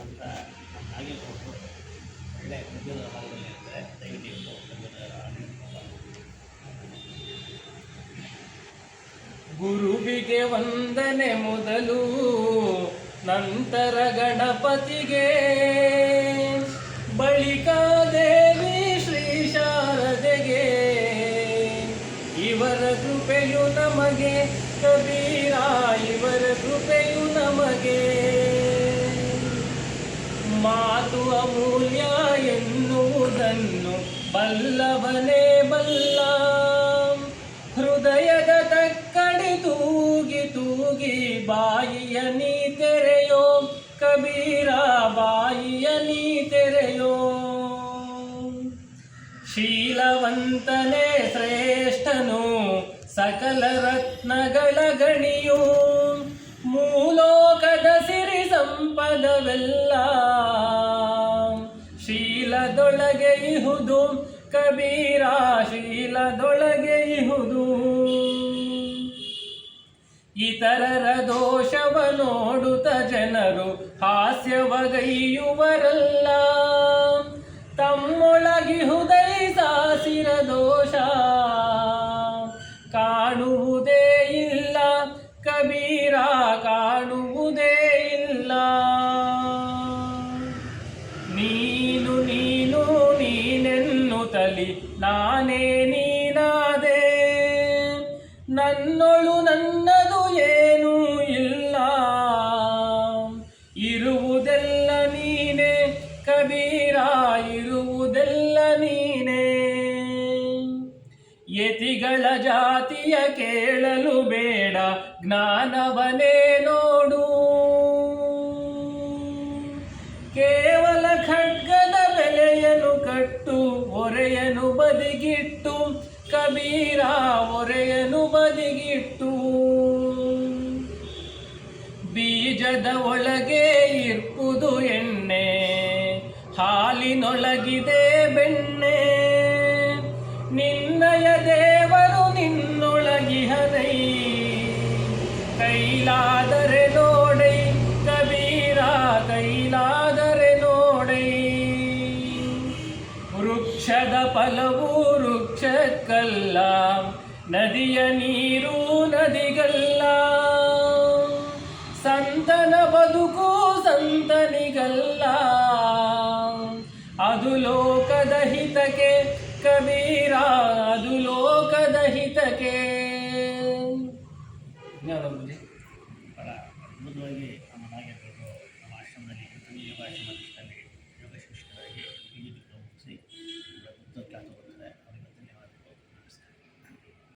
ಅಂತ ಹಾಗೆ ಕೊಟ್ಟು ಒಳ್ಳೆ ಉದ್ಯೋಗದ ಭಾಗದಲ್ಲಿ ಇರ್ತಾರೆ. ದಯವಿಟ್ಟು ಗುರುವಿಗೆ ವಂದನೆ ಮೊದಲು, ನಂತರ ಗಣಪತಿಗೆ, ಬಳಿಕ ದೇವಿ ಶ್ರೀ ಶಾರದೆಗೆ. ಇವರ ಕೃಪೆಯು ನಮಗೆ ಕಬೀರ, ಇವರ ಕೃಪೆಯು ನಮಗೆ. ಮಾತು ಅಮೂಲ್ಯ ಎನ್ನುವುದನ್ನು ಬಲ್ಲವನೇ ಬಲ್ಲ. ಹೃದಯದ ತಕ್ಕಡಿ ತೂಗಿ ತೂಗಿ ಬಾಯಿಯ ನೀ ತೆರೆಯೋ ಕಬೀರ, ಬಾಯಿಯ ನೀ ತೆರೆಯೋ. ಶೀಲವಂತನೇ ಶ್ರೇಷ್ಠನು, ಸಕಲ ರತ್ನಗಳ ಗಣಿಯು. ಮೂಲೋಕದ ಸಿರಿ ಸಂಪದವೆಲ್ಲ ಶೀಲದೊಳಗೆ ಇಹುದು ಕಬೀರ, ಶೀಲದೊಳಗೆ ಇಹುದು. ಇತರರ ದೋಷವ ನೋಡುತ್ತ ಜನರು ಹಾಸ್ಯವಗೈಯುವರಲ್ಲ. ತಮ್ಮೊಳಗಿಹುದೈ ಸಾಸಿರ ದೋಷ ಕಾಣುವುದೇ ಇಲ್ಲ ಕಬೀರ, ಕಾಣುವುದೇ ಇಲ್ಲ. ನೀನು ನೀನು ನೀನೆನ್ನುತ್ತಲಿ ನಾನೇ ನೀನಾದೆ. ನನ್ನೊಳು ನನ್ನದು ಏನೂ ಇಲ್ಲ, ಇರುವುದೆಲ್ಲ ನೀನೇ ಕಬೀರ, ಇರುವುದೆಲ್ಲ ನೀನೇ. ಯತಿಗಳ ಜಾತಿಯ ಕೇಳಲು ಬೇಡ, ಜ್ಞಾನವನೇ ನೋಡು. ಕೇವಲ ಖಡ್ಗದ ಬೆಲೆಯನ್ನು ಕಟ್ಟು, ಒರೆಯನು ಬದಿಗಿಟ್ಟು ಕಬೀರ, ಒರೆಯನು ಬದಿಗಿಟ್ಟು. ಬೀಜದ ಒಳಗೆ ಇರ್ಪುದು ಎಣ್ಣೆ, ಹಾಲಿನೊಳಗಿದೆ ಬೆಣ್ಣೆ. ನಿನ್ನಯ ದೇವರು ನಿನ್ನೊಳಗಿಹನೈ, ಕೈಲಾದರೆ ನೋಡೈ ಕಬೀರ, ಕೈಲಾದರೆ ನೋಡೈ. ವೃಕ್ಷದ ಫಲವು ವೃಕ್ಷಕ್ಕಲ್ಲ, ನದಿಯ ನೀರು ನದಿಗಲ್ಲ. ಸಂತನ ಬದುಕು ಸಂತನಿಗಲ್ಲ, ಅದು ಲೋಕದ ಹಿತಕ್ಕೆ ಕಬೀರ, ಅದು ಲೋಕದ ಹಿತಕ್ಕೆ. ಬಹಳ ಅದ್ಭುತವಾಗಿ ನಮ್ಮ ನಾಗೇಂದ್ರರು